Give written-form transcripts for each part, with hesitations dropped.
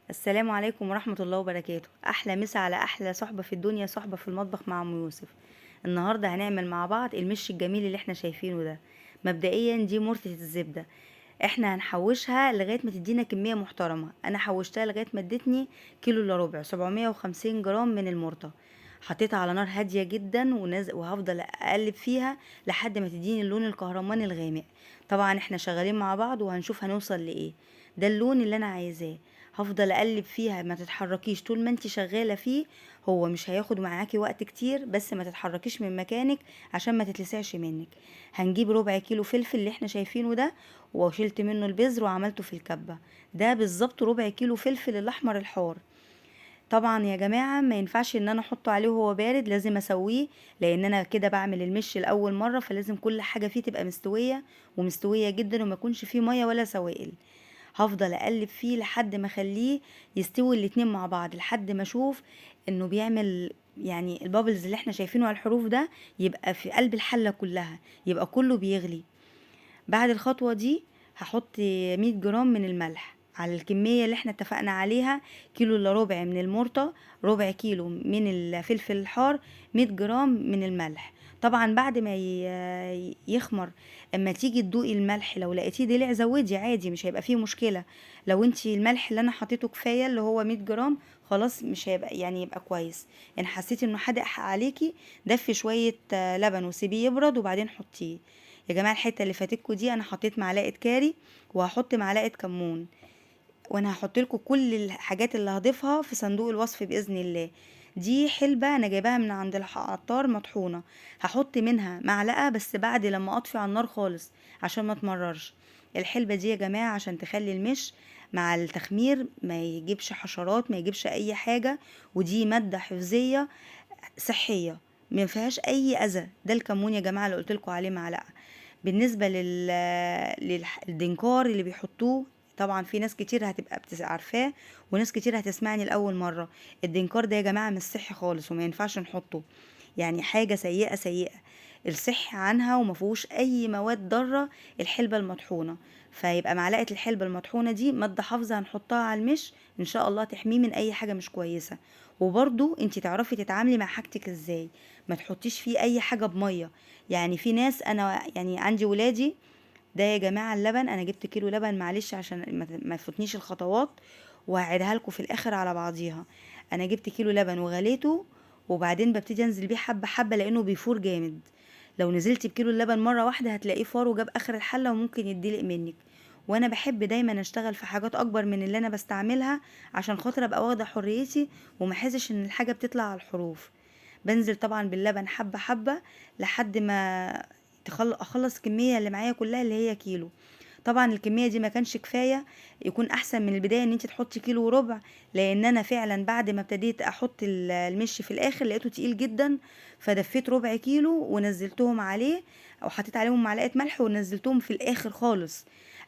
السلام عليكم ورحمة الله وبركاته. أحلى مسا على أحلى صحبة في الدنيا، صحبة في المطبخ مع أم يوسف. النهاردة هنعمل مع بعض المش الجميل اللي احنا شايفينه ده. مبدئيا دي مرتة الزبدة، احنا هنحوشها لغاية ما تدينا كمية محترمة. أنا حوشتها لغاية ما ادتني كيلو إلا ربع، 750 جرام من المرطة. حطيتها على نار هادية جدا وهفضل أقلب فيها لحد ما تديني اللون الكهرماني الغامق. طبعا احنا شغالين مع بعض وهنشوف هنوصل لإيه. ده اللون اللي أنا عايزاه. هفضل اقلب فيها، ما تتحركيش طول ما انت شغاله فيه. هو مش هياخد معاكي وقت كتير، بس ما تتحركيش من مكانك عشان ما تتلسعش منك. هنجيب ربع كيلو فلفل اللي احنا شايفينه ده، وشلت منه البذر وعملته في الكبه. ده بالظبط ربع كيلو فلفل الاحمر الحار. طبعا يا جماعه ما ينفعش ان انا احطه عليه وهو بارد، لازم اسويه. لان انا كده بعمل المش لاول مره، فلازم كل حاجه فيه تبقى مستويه ومستويه جدا، وما يكونش فيه ميه ولا سوائل. هفضل اقلب فيه لحد ما اخليه يستوي الاتنين مع بعض، لحد ما اشوف انه بيعمل يعني البابلز اللي احنا شايفينه على الحروف ده، يبقى في قلب الحلة كلها، يبقى كله بيغلي. بعد الخطوة دي هحط 100 جرام من الملح على الكمية اللي احنا اتفقنا عليها. كيلو الا ربع من المرطة، ربع كيلو من الفلفل الحار، 100 جرام من الملح. طبعا بعد ما يخمر، اما تيجي تدوقي الملح لو لقيتيه دلع زودي عادي، مش هيبقى فيه مشكلة. لو انتي الملح اللي انا حطيته كفاية اللي هو 100 جرام، خلاص مش هيبقى يعني يبقى كويس. يعني حسيتي انه حادق عليكي، دفي شوية لبن وسيبيه يبرد وبعدين حطيه. يا جماعه الحته اللي فاتتكوا دي انا حطيت معلقه كاري وهحط معلقه كمون. وانا هحط لكم كل الحاجات اللي هضيفها في صندوق الوصف باذن الله. دي حلبة انا جايباها من عند العطار مطحونة. هحط منها معلقة بس بعد لما اطفي على النار خالص عشان ما تمررش. الحلبة دي يا جماعة عشان تخلي المش مع التخمير ما يجيبش حشرات، ما يجيبش اي حاجة. ودي مادة حفظية صحية، ما فيهاش اي اذى. ده الكمون يا جماعة اللي قلتلكوا عليه معلقة. بالنسبة للدينكار اللي بيحطوه، طبعا في ناس كتير هتبقى عارفاه، وناس كتير هتسمعني لأول مرة. الدينكار ده يا جماعة مش صحي خالص وما ينفعش نحطه، يعني حاجة سيئة سيئة. الصحي عنها وما فيهوش أي مواد ضارة الحلبة المطحونة. فيبقى معلقة الحلبة المطحونة دي مادة حافظة هنحطها على المش، إن شاء الله تحميه من أي حاجة مش كويسة. وبرضو انتي تعرفي تتعاملي مع حاجتك ازاي. ما تحطيش فيه أي حاجة بمية. يعني في ناس، أنا يعني عندي ولادي، ده يا جماعة اللبن أنا جبت كيلو لبن، معلش عشان ما يفوتنيش الخطوات، وهعيدها لكم في الآخر على بعضيها. أنا جبت كيلو لبن وغليته، وبعدين ببتدي أنزل بيه حبة حبة لأنه بيفور جامد. لو نزلتي بكيلو اللبن مرة واحدة هتلاقيه فار وجاب آخر الحلة وممكن يدلق منك. وأنا بحب دايما أشتغل في حاجات أكبر من اللي أنا بستعملها، عشان خاطر أبقى واخدة حريتي ومحسش إن الحاجة بتطلع على الحروف. بنزل طبعا باللبن حبة حبة لحد ما اخلص الكميه اللي معايا كلها اللي هي كيلو. طبعا الكميه دي ما كانش كفايه، يكون احسن من البدايه ان انت تحطي كيلو وربع. لان انا فعلا بعد ما ابتديت احط المش في الاخر لقيته تقيل جدا، فدفيت ربع كيلو ونزلتهم عليه، او حطيت عليهم معلقه ملح ونزلتهم في الاخر خالص.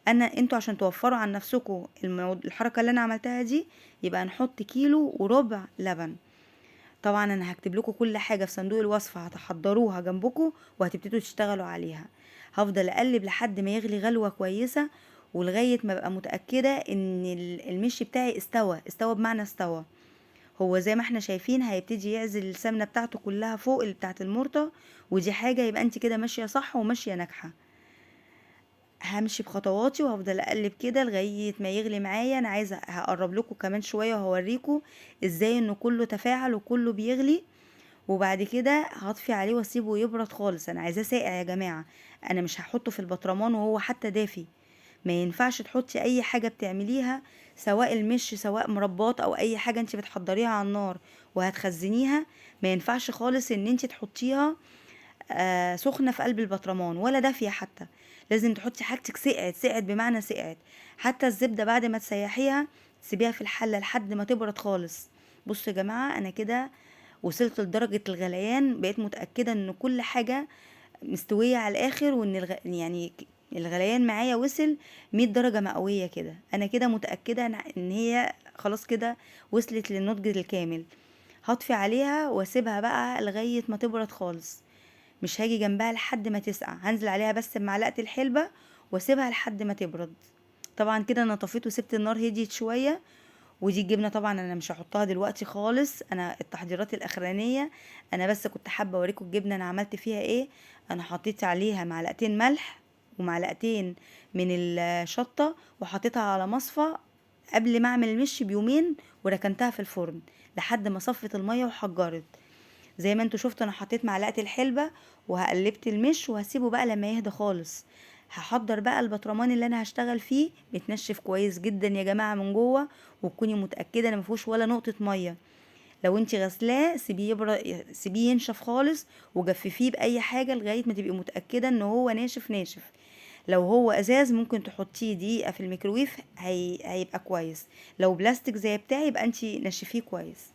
انتوا عشان توفروا عن نفسكم الحركه اللي انا عملتها دي، يبقى نحط كيلو وربع لبن. طبعا انا هكتب لكم كل حاجه في صندوق الوصفه هتحضروها جنبكم وهتبتدوا تشتغلوا عليها. هفضل اقلب لحد ما يغلي غلوه كويسه، ولغايه ما ابقى متاكده ان المش بتاعي استوى بمعنى استوى. هو زي ما احنا شايفين هيبتدي يعزل السمنه بتاعته كلها فوق اللي بتاعه المرطه. ودي حاجه يبقى انت كده ماشيه صح وماشيه ناجحه. همشي بخطواتي وهفضل اقلب كده لغايه ما يغلي معايا. انا عايزه هقرب لكم كمان شويه وهوريكم ازاي انه كله تفاعل وكله بيغلي. وبعد كده هطفي عليه واسيبه يبرد خالص. انا عايزاه ساقع يا جماعه، انا مش هحطه في البطرمان وهو حتى دافي. ما ينفعش تحطي اي حاجه بتعمليها، سواء المش سواء مربات او اي حاجه انت بتحضريها على النار وهتخزنيها، ما ينفعش خالص ان انت تحطيها سخنه في قلب البطرمان ولا دافيه حتى. لازم تحطي حاجتك سقعت سقعت بمعنى سقعت. حتى الزبده بعد ما تسيحيها تسيبيها في الحله لحد ما تبرد خالص. بصوا يا جماعه انا كده وصلت لدرجة الغليان، بقيت متأكدة ان كل حاجة مستوية على الاخر، وان الغليان معايا وصل 100 درجة مئوية كده. انا كده متأكدة ان هي خلاص كده وصلت للنضج الكامل. هطفي عليها واسيبها بقى لغاية ما تبرد خالص. مش هاجي جنبها لحد ما تسقع، هنزل عليها بس بمعلقة الحلبة واسيبها لحد ما تبرد. طبعا كده انا طفيت وسبت النار هديت شوية، ودي الجبنه طبعا انا مش هحطها دلوقتي خالص، انا التحضيرات الاخرانيه، انا بس كنت حابه اوريكم الجبنه انا عملت فيها ايه. انا حطيت عليها معلقتين ملح ومعلقتين من الشطه، وحطيتها على مصفى قبل ما اعمل المش بيومين، وركنتها في الفرن لحد ما صفت الميه وحجرت. زي ما انتوا شفتوا انا حطيت معلقه الحلبه وهقلبت المش وهسيبه بقى لما يهدى خالص. هحضر بقى البطرمان اللي انا هشتغل فيه، بيتنشف كويس جدا يا جماعه من جوه، وتكوني متاكده ان مفيهوش ولا نقطه ميه. لو انت غسلاه سيبيه سيبيه ينشف خالص، وجففيه باي حاجه لغايه ما تبقي متاكده ان هو ناشف ناشف. لو هو ازاز ممكن تحطيه دقيقه في الميكرويف، هيبقى كويس. لو بلاستيك زي بتاعي يبقى انت نشفيه كويس.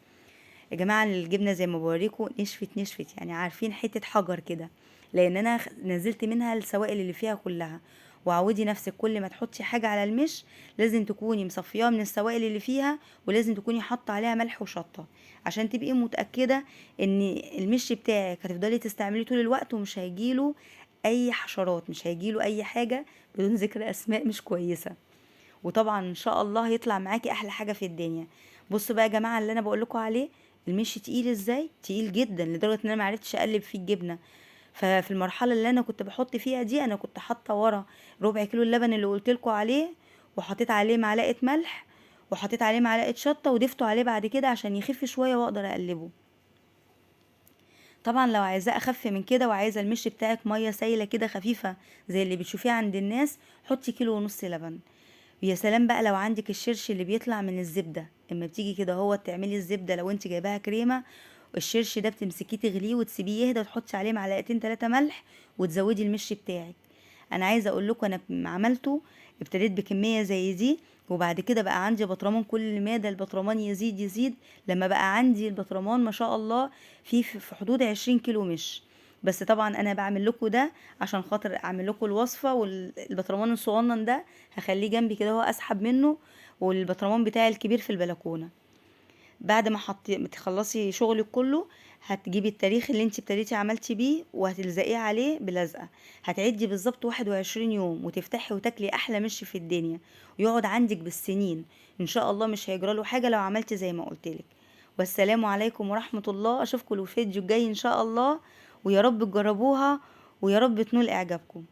يا جماعه الجبنه زي ما بوريكم نشفت نشفت، يعني عارفين حته حجر كده، لان انا نزلت منها السوائل اللي فيها كلها. وعودي نفسك كل ما تحطي حاجه على المش لازم تكوني مصفياها من السوائل اللي فيها، ولازم تكوني حاطه عليها ملح وشطه، عشان تبقي متاكده ان المش بتاعك هتفضلي تستعمليه طول الوقت ومش هيجيله اي حشرات، مش هيجيله اي حاجه، بدون ذكر اسماء مش كويسه. وطبعا ان شاء الله هيطلع معاكي احلى حاجه في الدنيا. بصوا بقى يا جماعه اللي انا بقول لكم عليه، المش تقيل ازاي، تقيل جدا لدرجه ان انا ما عرفتش اقلب فيه الجبنه. ففي المرحله اللي انا كنت بحط فيها دي انا كنت حاطه ورا ربع كيلو اللبن اللي قلت لكم عليه، وحطيت عليه معلقه ملح، وحطيت عليه معلقه شطه، وضفته عليه بعد كده عشان يخف شويه واقدر اقلبه. طبعا لو عايزاه اخف من كده وعايزه المش بتاعك ميه سايله كده خفيفه زي اللي بتشوفيه عند الناس، حطي كيلو ونص لبن. ويا سلام بقى لو عندك الشرش اللي بيطلع من الزبدة، اما بتيجي كده هو تعملي الزبدة لو انت جايباها كريمة، الشرش ده بتمسكيه تغليه وتسيبيه يهدى وتحطي عليه معلقتين 3 ملح، وتزودي المش بتاعك. انا عايزه اقول لكم انا عملته، ابتديت بكميه زي دي، وبعد كده بقى عندي بطرمان، كل ما ده البطرمان يزيد يزيد، لما بقى عندي البطرمان ما شاء الله في حدود 20 كيلو مش. بس طبعا انا بعمل لكم ده عشان خاطر اعمل لكم الوصفه، والبطرمان الصغنن ده هخليه جنبي كده هو اسحب منه، والبطرمان بتاعي الكبير في البلكونه. بعد ما تخلصي شغلك كله، هتجيبي التاريخ اللي انت ابتديتي عملتي بيه وهتلزقيه عليه بلزقه، هتعدي بالظبط 21 يوم وتفتحي وتاكلي احلى مش في الدنيا، ويقعد عندك بالسنين ان شاء الله، مش هيجراله حاجه لو عملتي زي ما قلتلك. والسلام عليكم ورحمه الله، اشوفكم الفيديو الجاي ان شاء الله، ويا رب تجربوها، ويا رب تنول اعجابكم.